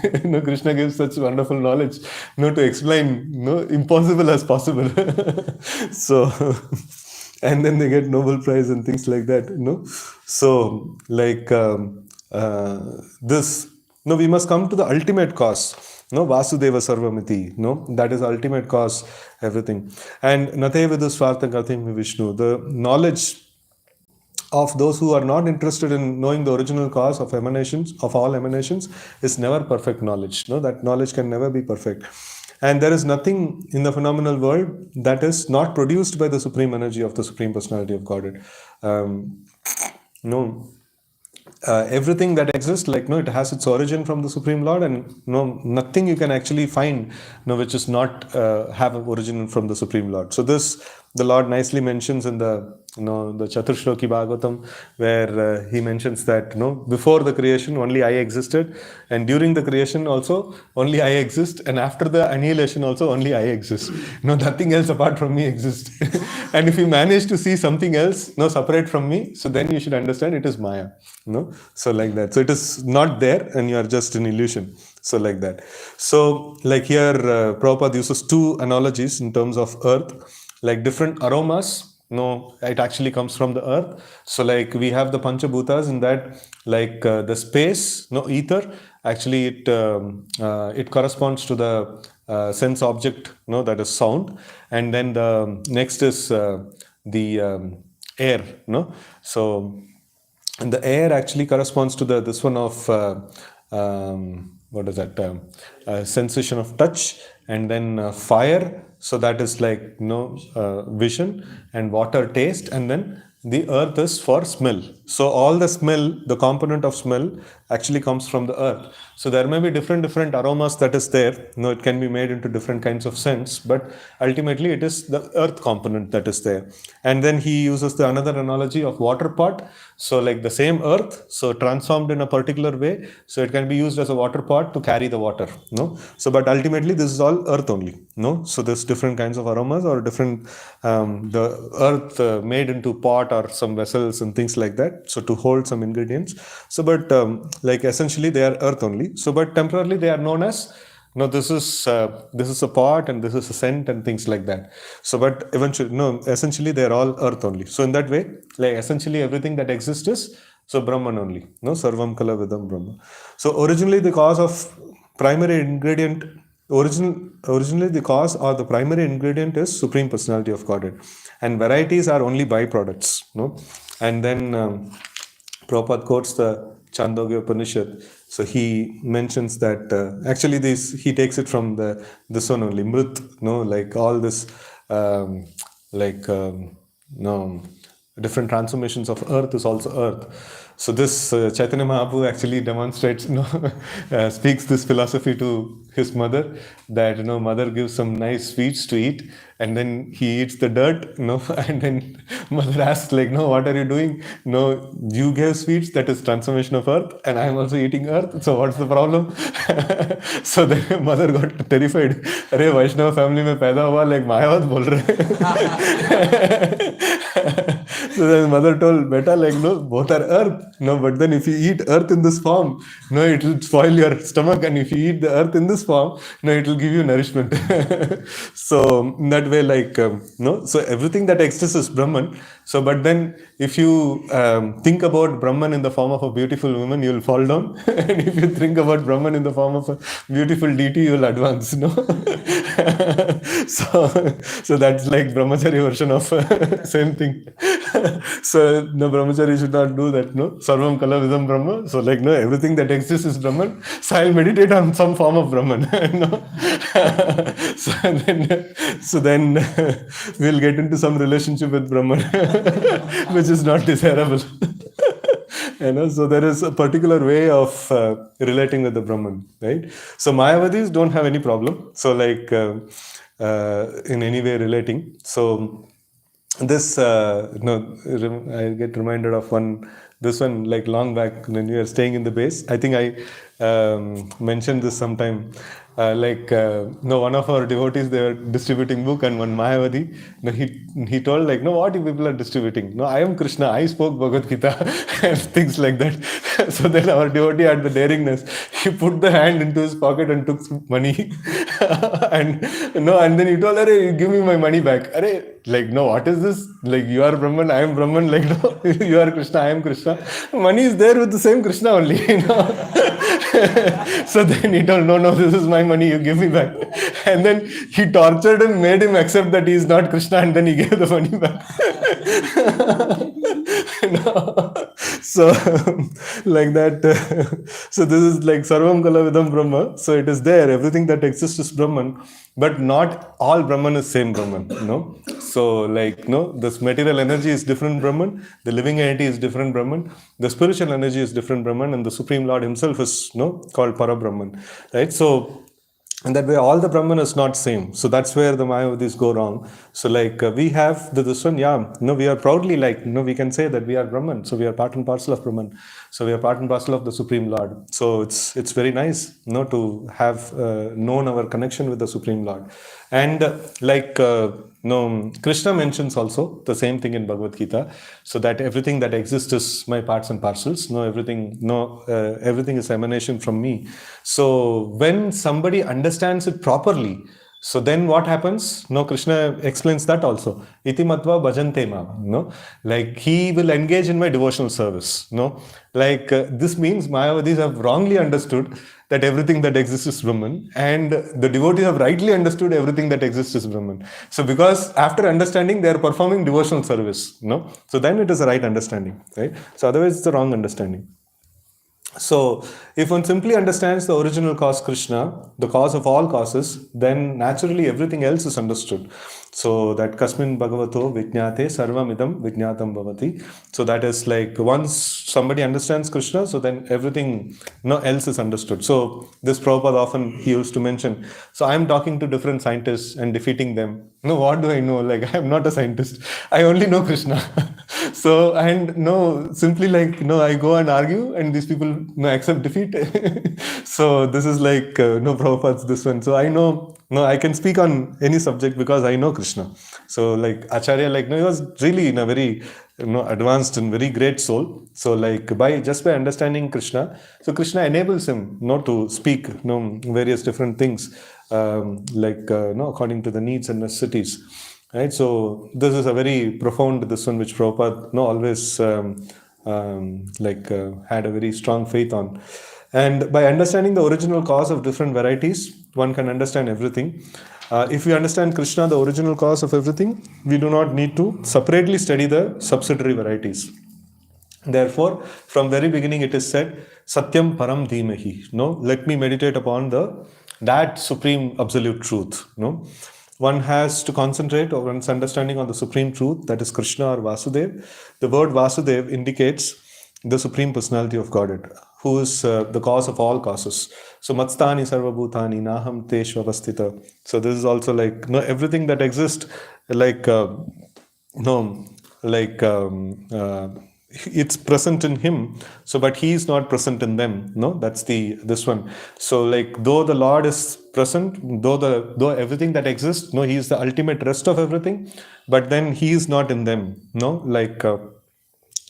Krishna gives such wonderful knowledge. To explain impossible as possible. So and then they get Nobel Prize and things like that. So like this. We must come to the ultimate cause. Vasudeva Sarvamiti. That is the ultimate cause, everything. And Nate Vidusvartha Gatim Vishnu. The knowledge of those who are not interested in knowing the original cause of emanations, of all emanations, is never perfect knowledge. No, that knowledge can never be perfect. And there is nothing in the phenomenal world that is not produced by the supreme energy of the Supreme Personality of Godhead. No, everything that exists, like, no, it has its origin from the Supreme Lord, and no, nothing you can actually find, no, which is not have an origin from the Supreme Lord. So this the Lord nicely mentions in the, the Chaturshloki Bhagavatam, where he mentions that, before the creation only I existed, and during the creation also only I exist, and after the annihilation also only I exist. No, nothing else apart from me exists. And if you manage to see something else, no, separate from me, so then you should understand it is Maya. No, so like that. So it is not there, and you are just an illusion. So like that. So like here, Prabhupada uses two analogies in terms of earth, like different aromas. No, it actually comes from the earth. So like we have the Panchabhutas in that, like the space, no, ether. Actually, it corresponds to the sense object, no, that is sound, and then the next is the air, no. So and the air actually corresponds to the this one of what is that sensation of touch, and then fire, so that is like vision, and water taste, and then the earth is for smell. So all the smell, the component of smell actually comes from the earth. So there may be different aromas that is there. It can be made into different kinds of scents, but ultimately it is the earth component that is there. And then he uses the another analogy of water pot. So like the same earth, so transformed in a particular way, so it can be used as a water pot to carry the water. So but ultimately this is all earth only. So there's different kinds of aromas, or different the earth made into pot or some vessels and things like that, so to hold some ingredients. So but like essentially they are earth only. So but temporarily they are known as, this is a pot, and this is a scent, and things like that. So but eventually, essentially they are all earth only. So in that way, like essentially everything that exists is so Brahman only. Sarvam Kala Vidam Brahma. So originally the cause of primary ingredient, originally the cause or the primary ingredient is Supreme Personality of Godhead, and varieties are only byproducts. And then Prabhupada quotes the Chandogya Upanishad. So he mentions that actually he takes it from this one only, Mrit, like all this different transformations of earth is also earth. So this Chaitanya Mahaprabhu actually demonstrates, speaks this philosophy to his mother, that mother gives some nice sweets to eat, and then he eats the dirt, and then mother asks like, what are you doing? You gave sweets, that is transformation of earth, and I am also eating earth, so what's the problem? So the mother got terrified. Arey, Vaishnava family mein paida hua, like Mayavad bol rahe. So then mother told, beta, like, both are earth. But then if you eat earth in this form, it will spoil your stomach, and if you eat the earth in this form, it will give you nourishment. So in that way, like, so everything that exists is Brahman. So but then if you think about Brahman in the form of a beautiful woman, you will fall down. And if you think about Brahman in the form of a beautiful deity, you will advance. So that's like brahmachari version of same thing. So no, brahmachari should not do that. Sarvam Kala Vidam Brahma. So like everything that exists is Brahman. So I'll meditate on some form of Brahman. So then we'll get into some relationship with Brahman, which is not desirable. So there is a particular way of relating with the Brahman, right? So Mayavadis don't have any problem. So like in any way relating. So this, I get reminded of this one, like long back when we were staying in the base. I think I mentioned this sometime. One of our devotees, they were distributing book, and one Mayavadi, he told like, what you people are distributing? I am Krishna, I spoke Bhagavad Gita, and things like that. So then our devotee had the daringness, he put the hand into his pocket and took some money. And then he told, Arey, give me my money back. Arey, like, what is this? Like, you are Brahman, I am Brahman. Like, you are Krishna, I am Krishna. Money is there with the same Krishna only. So then he told, no, this is my money, you give me back. And then he tortured him, made him accept that he is not Krishna, and then he gave the money back. So like that. So this is like Sarvam Kalavidam Brahma. So it is there. Everything that exists is Brahman, but not all Brahman is same Brahman. So like this material energy is different Brahman. The living entity is different Brahman. The spiritual energy is different Brahman, and the Supreme Lord Himself is called Para Brahman. Right. So and that way all the Brahman is not same. So that's where the Mayavadis go wrong. So like we have this one, yeah, we are proudly like, we can say that we are Brahman. So we are part and parcel of Brahman. So we are part and parcel of the Supreme Lord. So it's very nice, to have known our connection with the Supreme Lord. And Krishna mentions also the same thing in Bhagavad Gita. So that everything that exists is my parts and parcels. Everything is emanation from me. So when somebody understands it properly, so then what happens? Krishna explains that also. Iti matva bhajante ma. Like he will engage in my devotional service. This means Mayavadis have wrongly understood that everything that exists is Brahman, and the devotees have rightly understood everything that exists is Brahman. So because after understanding, they are performing devotional service. So then it is a right understanding, right? So otherwise it's a wrong understanding. So, if one simply understands the original cause Krishna, the cause of all causes, then naturally everything else is understood. So, that Kasmin Bhagavato Vijñate Sarvam Idam Vijñatam Bhavati. So, that is like once somebody understands Krishna, so then everything else is understood. So, this Prabhupada often he used to mention. So, I am talking to different scientists and defeating them. What do I know? Like, I am not a scientist. I only know Krishna. So, and simply like, I go and argue and these people accept defeat. So, this is like, Prabhupada's this one. So, I know, I can speak on any subject because I know Krishna. So, like, Acharya, like, he was really in a very, advanced and very great soul. So, like, by understanding Krishna, so Krishna enables him, to speak, various different things, according to the needs and necessities. Right, so this is a very profound this one which Prabhupada always had a very strong faith on. And by understanding the original cause of different varieties, one can understand everything. If we understand Krishna, the original cause of everything, we do not need to separately study the subsidiary varieties. Therefore, from very beginning it is said, Satyam Param Dhimahi. Let me meditate upon that supreme absolute truth. One has to concentrate on one's understanding on the supreme truth, that is Krishna or Vasudev. The word Vasudev indicates the supreme personality of Godhead, who is the cause of all causes. So Matstani Sarvabhutani Naham Teshvavastita. So this is also like everything that exists, it's present in him, so but he is not present in them. That's this one. So like though the Lord is present, though everything that exists, he is the ultimate rest of everything, but then he is not in them.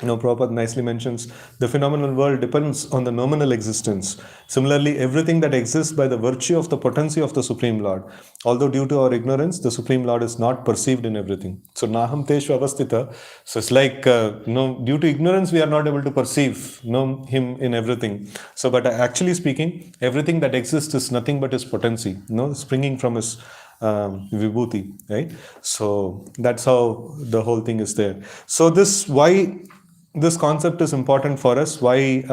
Prabhupada nicely mentions the phenomenal world depends on the nominal existence. Similarly, everything that exists by the virtue of the potency of the Supreme Lord. Although due to our ignorance, the Supreme Lord is not perceived in everything. So, Naham Teshu Avastita. So, it's like, due to ignorance, we are not able to perceive him in everything. So, but actually speaking, everything that exists is nothing but his potency, springing from his vibhuti, right? So, that's how the whole thing is there. So, why this concept is important for us. Why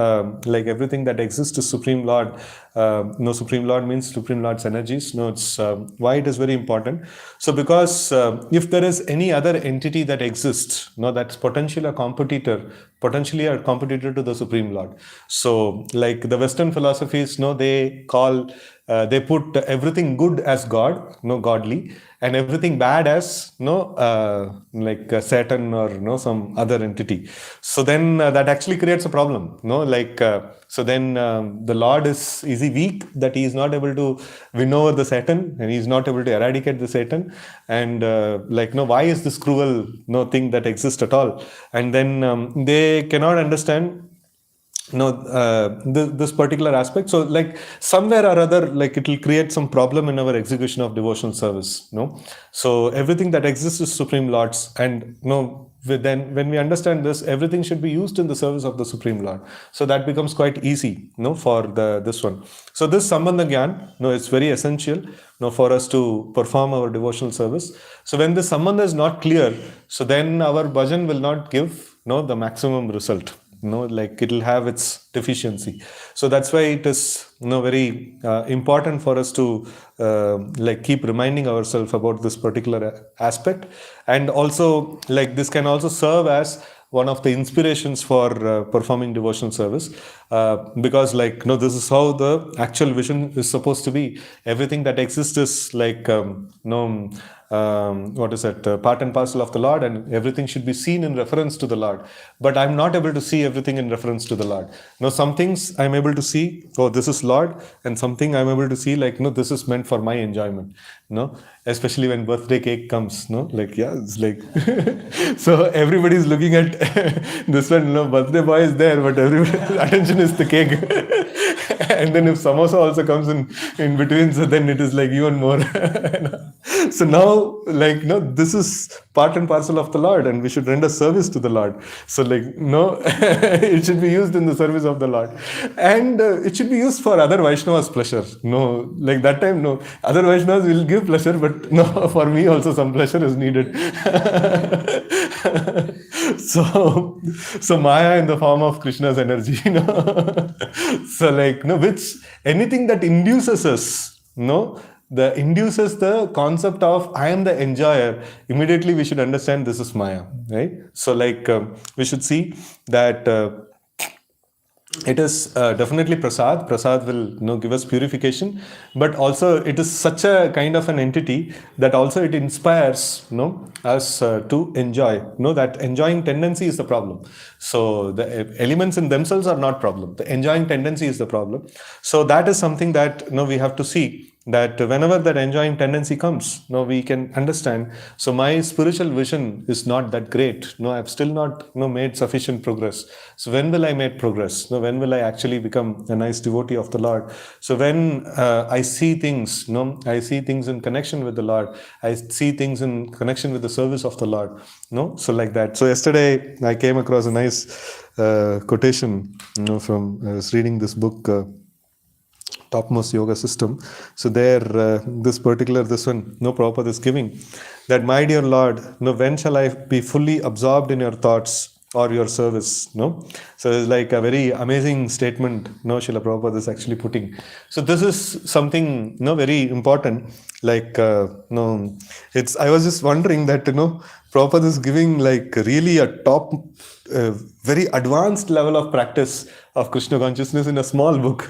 like everything that exists is Supreme Lord. Supreme Lord means Supreme Lord's energies. It's why it is very important. So because if there is any other entity that exists, that's potentially a competitor to the Supreme Lord. So like the Western philosophies, they call they put everything good as God, godly, and everything bad as Satan or some other entity. So then that actually creates a problem. So then the Lord is he weak that he is not able to win over the Satan, and he is not able to eradicate the Satan, and why is this cruel thing that exists at all? And then they cannot understand this particular aspect. So like somewhere or other, like it will create some problem in our execution of devotional service. So everything that exists is Supreme Lord's, and then when we understand this, everything should be used in the service of the Supreme Lord. So that becomes quite easy for this one. So this Sambandha Gyan, it's very essential for us to perform our devotional service. So when the Sambandha is not clear, so then our bhajan will not give the maximum result. Like it'll have its deficiency. So that's why it is very important for us to like keep reminding ourselves about this particular aspect. And also, like, this can also serve as one of the inspirations for performing devotional service, because, like, this is how the actual vision is supposed to be. Everything that exists is like what is it, part and parcel of the Lord, and everything should be seen in reference to the Lord. But I'm not able to see everything in reference to the Lord. Some things I'm able to see, oh, this is Lord, and something I'm able to see, like, this is meant for my enjoyment. Especially when birthday cake comes, like, yeah, it's like so everybody's looking at this one. Birthday boy is there, but everybody's attention is the cake. And then if samosa also comes in between, so then it is like even more. So now, like, this is part and parcel of the Lord, and we should render service to the Lord. So, like, it should be used in the service of the Lord, and it should be used for other Vaishnavas' pleasure. Like that time, other Vaishnavas will give pleasure, but for me also some pleasure is needed. So Maya in the form of Krishna's energy, so, like, which anything that induces us, induces the concept of I am the enjoyer, immediately we should understand this is Maya, right? So, like, we should see that it is definitely prasad. Prasad will give us purification, but also it is such a kind of an entity that also it inspires us to enjoy. That enjoying tendency is the problem. So the elements in themselves are not problem. The enjoying tendency is the problem. So that is something that we have to see, that whenever that enjoying tendency comes, we can understand. So my spiritual vision is not that great. I've still not made sufficient progress. So when will I make progress? When will I actually become a nice devotee of the Lord? So when I see things, I see things in connection with the Lord. I see things in connection with the service of the Lord. So like that. So yesterday I came across a nice quotation, from I was reading this book. Topmost Yoga System. So there, this one, Prabhupada is giving that, my dear Lord, when shall I be fully absorbed in your thoughts or your service? So it's like a very amazing statement, Srila Prabhupada is actually putting. So this is something, very important. Like, it's, I was just wondering that, Prabhupada is giving like really a top, very advanced level of practice of Krishna consciousness in a small book.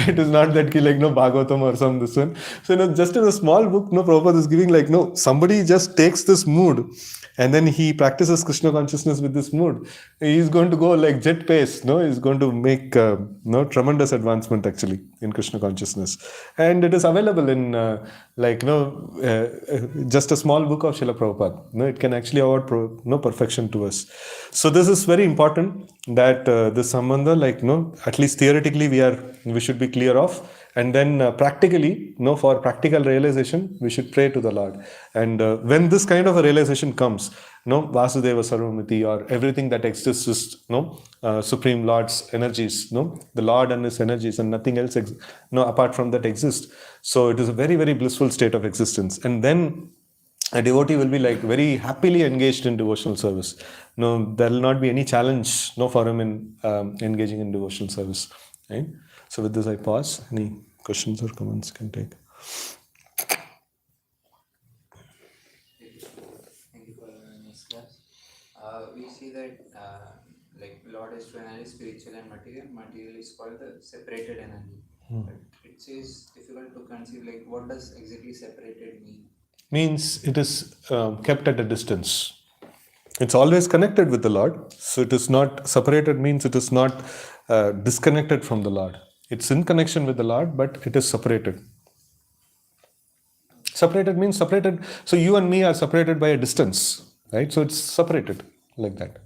It is not that like Bhagavatam or some this one. So just in a small book, Prabhupada is giving like, somebody just takes this mood and then he practices Krishna consciousness with this mood. He is going to go like jet pace. He's going to make tremendous advancement actually in Krishna consciousness, and it is available in just a small book of Srila Prabhupada. It can actually award perfection to us. So this is very important that this sambandha, like, at least theoretically we should be clear of, and then practically, for practical realization, we should pray to the Lord. And when this kind of a realization comes, Vasudeva Sarvamiti, or everything that exists is Supreme Lord's energies, the Lord and His energies, and nothing else apart from that exists. So it is a very, very blissful state of existence. And then a devotee will be like very happily engaged in devotional service. There will not be any challenge for him in engaging in devotional service. Right? So with this I pause. Any questions or comments you can take? Thank you for a nice class. We see that like Lord is two energy, spiritual and material. Material is called the separated energy. But it is difficult to conceive like what does exactly separated mean? Means it is kept at a distance. It's always connected with the Lord. So it is not separated, means it is not disconnected from the Lord. It's in connection with the Lord, but it is separated. Separated means separated. So you and me are separated by a distance, right? So it's separated like that.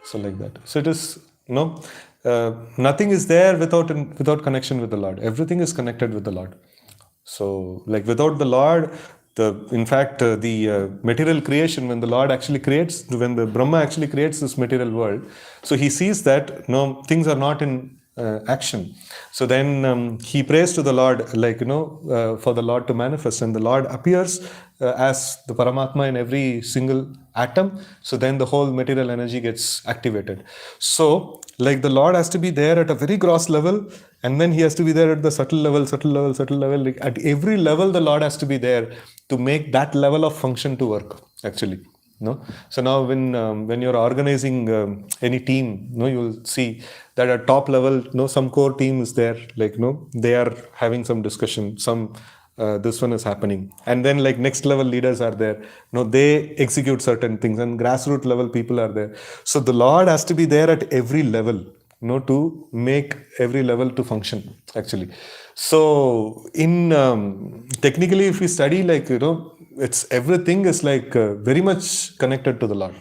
So like that. So it is, nothing is there without connection with the Lord. Everything is connected with the Lord. So, like, without the Lord, the material creation, when the Lord actually creates, when the Brahma actually creates this material world, so he sees that things are not in action. So then he prays to the Lord, like, for the Lord to manifest, and the Lord appears as the Paramatma in every single atom. So then the whole material energy gets activated. So, like, the Lord has to be there at a very gross level, and then he has to be there at the subtle level, subtle level, subtle level. Like, at every level, the Lord has to be there to make that level of function to work, actually. No, so now when you're organizing any team, you'll see that at top level, some core team is there, like, they are having some discussion, some this one is happening, and then, like, next level leaders are there, they execute certain things, and grassroots level people are there. So the Lord has to be there at every level, to make every level to function, actually. So in technically, if we study, like, it's everything is like very much connected to the Lord.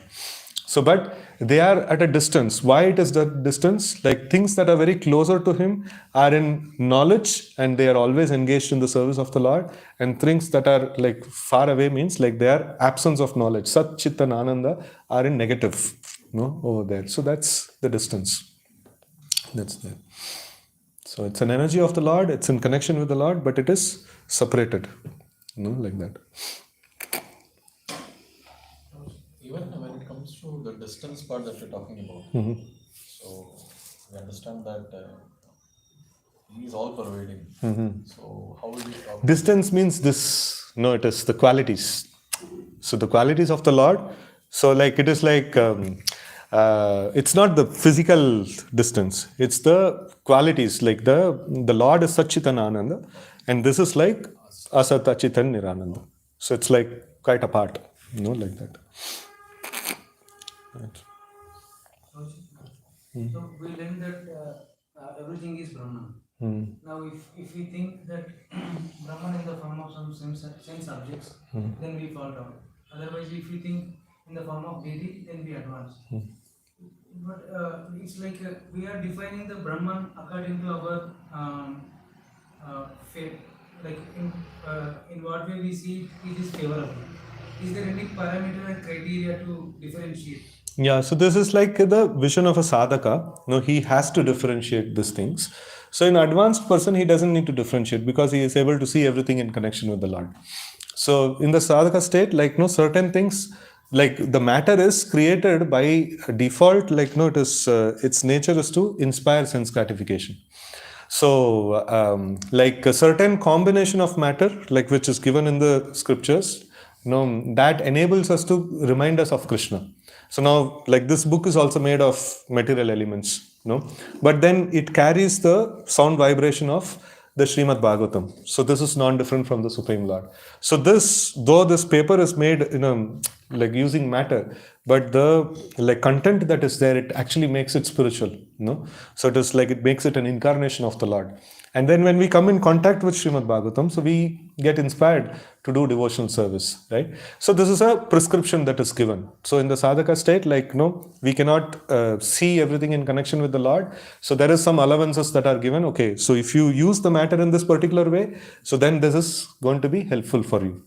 So, but they are at a distance. Why it is that distance? Like, things that are very closer to him are in knowledge, and they are always engaged in the service of the Lord. And things that are like far away means like they are absence of knowledge. Sat, Chit, and Ananda are in negative, over there. So that's the distance. That's there. So it's an energy of the Lord, it's in connection with the Lord, but it is separated, like that. Even when it comes to the distance part that you're talking about, so we understand that he is all pervading. So how will we talk? Distance means this, it is the qualities. So the qualities of the Lord, so like it is like, it's not the physical distance, it's the qualities, like the Lord is Satchitanananda, and this is like Asata Chitan Nirananda. So it's like quite apart, like that. Right. So we learn that everything is Brahman. Now, if we think that Brahman in the form of some sense objects, then we fall down. Otherwise, if we think in the form of deity, then we advance. But it's like we are defining the Brahman according to our fate. Like in what way we see it is favorable. Is there any parameter and criteria to differentiate? Yeah, so this is like the vision of a sadhaka. He has to differentiate these things. So in advanced person, he doesn't need to differentiate because he is able to see everything in connection with the Lord. So in the sadhaka state, like, certain things, like the matter is created by default, like, it is its nature is to inspire sense gratification. So like a certain combination of matter, like which is given in the scriptures, that enables us to remind us of Krishna. So now, like, this book is also made of material elements, but then it carries the sound vibration of the Srimad Bhagavatam. So this is non-different from the Supreme Lord. So this, though this paper is made like using matter, but the like content that is there, it actually makes it spiritual. So it is like it makes it an incarnation of the Lord. And then when we come in contact with Srimad Bhagavatam, so we get inspired to do devotional service, right? So this is a prescription that is given. So in the sadhaka state, like, we cannot see everything in connection with the Lord. So there is some allowances that are given. Okay, so if you use the matter in this particular way, so then this is going to be helpful for you.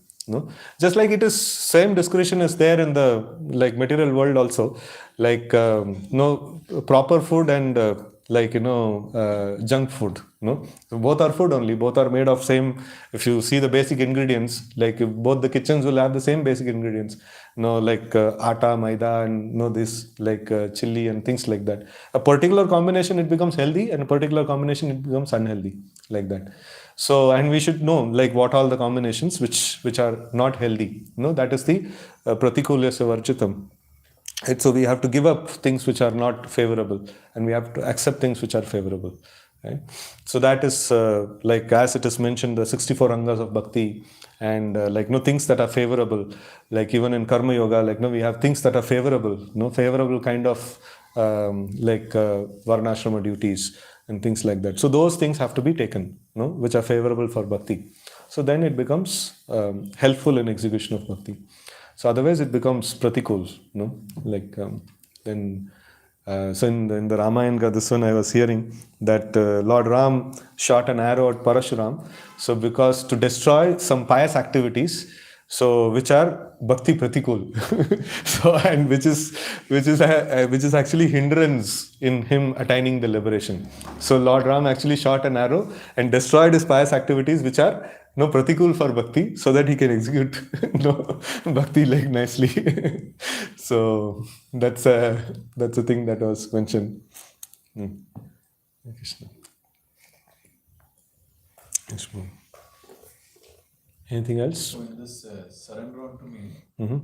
Just like it is, same discretion is there in the like material world also, like proper food and like junk food. Both are food only, both are made of same. If you see the basic ingredients, like both the kitchens will have the same basic ingredients, like atta, maida, and this like chili and things like that. A particular combination it becomes healthy, and a particular combination it becomes unhealthy, like that. So, and we should know like what all the combinations which are not healthy. That is the pratikulyasya varjitam. Right? So we have to give up things which are not favorable, and we have to accept things which are favorable. Right? So that is like as it is mentioned, the 64 angas of bhakti, and like things that are favorable. Like even in karma yoga, like we have things that are favorable. Favorable kind of like varnashrama duties and things like that. So those things have to be taken, which are favorable for bhakti. So then it becomes helpful in execution of bhakti. So otherwise it becomes pratikul, like then. So in the Ramayana, this one I was hearing that Lord Ram shot an arrow at Parashuram. So because to destroy some pious activities, So which are bhakti pratikul. So and which is actually hindrance in him attaining the liberation. So Lord Ram actually shot an arrow and destroyed his pious activities which are no pratikul for bhakti, so that he can execute no bhakti like nicely. So that's a thing that was mentioned. Krishna. Yes, ma'am. Anything else? So in this surrender unto me, Mm-hmm.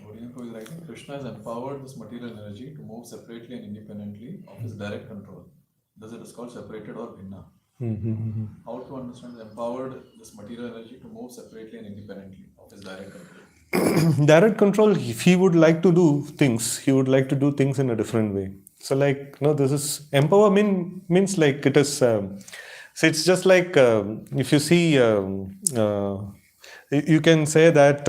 Bodhinapu is writing, Krishna has empowered this material energy to move separately and independently of his direct control. Thus it is called separated or bhinna. Mm-hmm. How to understand empowered this material energy to move separately and independently of his direct control? Direct control, if he would like to do things, he would like to do things in a different way. So like, this is empower means like it is, so it's just like, if you see, you can say that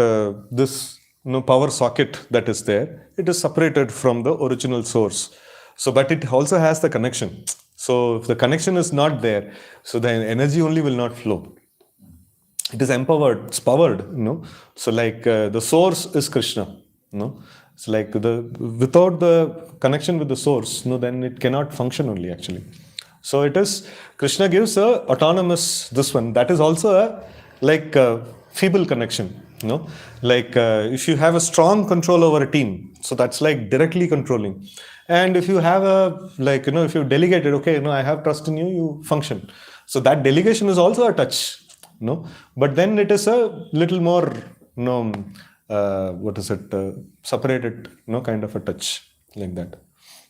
this power socket that is there, it is separated from the original source. So, but it also has the connection. So if the connection is not there, so the energy only will not flow. It is empowered, it's powered, so like the source is Krishna, it's like without the connection with the source, then it cannot function only actually. So it is, Krishna gives a autonomous this one, that is also a like feeble connection, like if you have a strong control over a team, so that's like directly controlling. And if you have a like if you delegate it, okay, I have trust in you, you function. So that delegation is also a touch, but then it is a little more what is it, separated, kind of a touch, like that.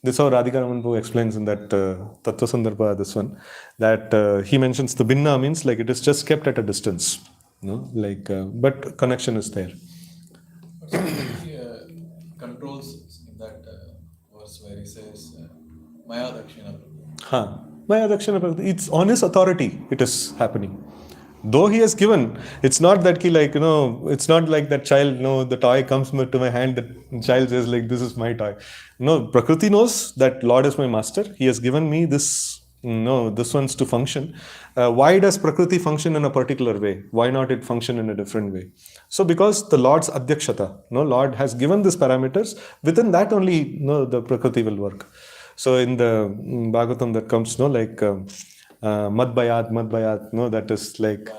This is how Radhika Raman explains in that Tattva Sandarbha, this one, that he mentions the binna means like it is just kept at a distance, like but connection is there. But so he controls in that verse where he says, Maya Dakshina. Maya Dakshina, it's on his authority it is happening. Though he has given, it's not that he like, it's not like that child, the toy comes to my hand, the child says like, this is my toy. No, Prakriti knows that Lord is my master. He has given me this, this one's to function. Why does Prakriti function in a particular way? Why not it function in a different way? So because the Lord's Adhyakshata, Lord has given these parameters, within that only, the Prakriti will work. So in the Bhagavatam that comes, like, Madbayat, that is like,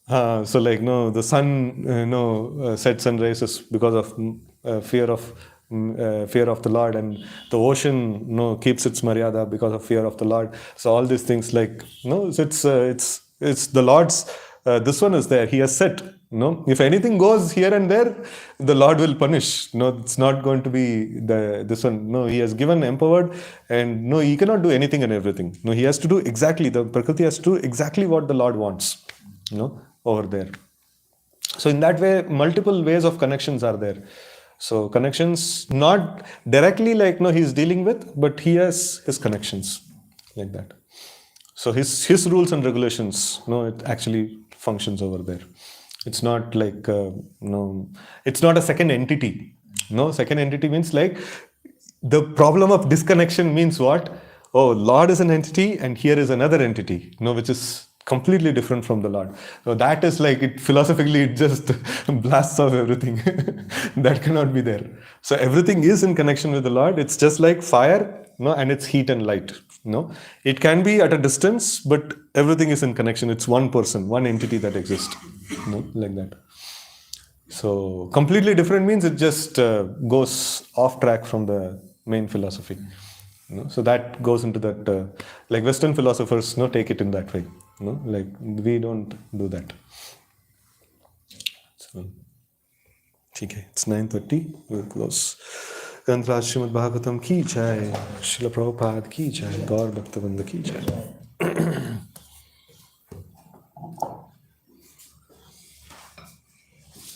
so like, the sun, sets and rises because of fear of the Lord, and the ocean, keeps its maryada because of fear of the Lord. So all these things, like, it's the Lord's. This one is there. He has set. If anything goes here and there, the Lord will punish. It's not going to be this one. No, He has given empowered, and no, He cannot do anything and everything. No, He has to do exactly. The Prakriti has to do exactly what the Lord wants. Over there. So in that way, multiple ways of connections are there. So connections not directly like He's dealing with, but He has His connections like that. So his rules and regulations, it actually functions over there. It's not like it's not a second entity. Second entity means like the problem of disconnection means what? Oh, Lord is an entity and here is another entity, which is completely different from the Lord. So that is like it philosophically, it just blasts off everything. That cannot be there. So everything is in connection with the Lord. It's just like fire, and it's heat and light. It can be at a distance, but everything is in connection. It's one person, one entity that exists, like that. So completely different means it just goes off track from the main philosophy. So that goes into that, like Western philosophers, take it in that way. Like we don't do that. So, okay, it's 9:30. We'll close. ग्रंथराज Shrimad Bhagavatam की जय, श्रील प्रभुपाद की जय, गौर भक्तवृंद की जय.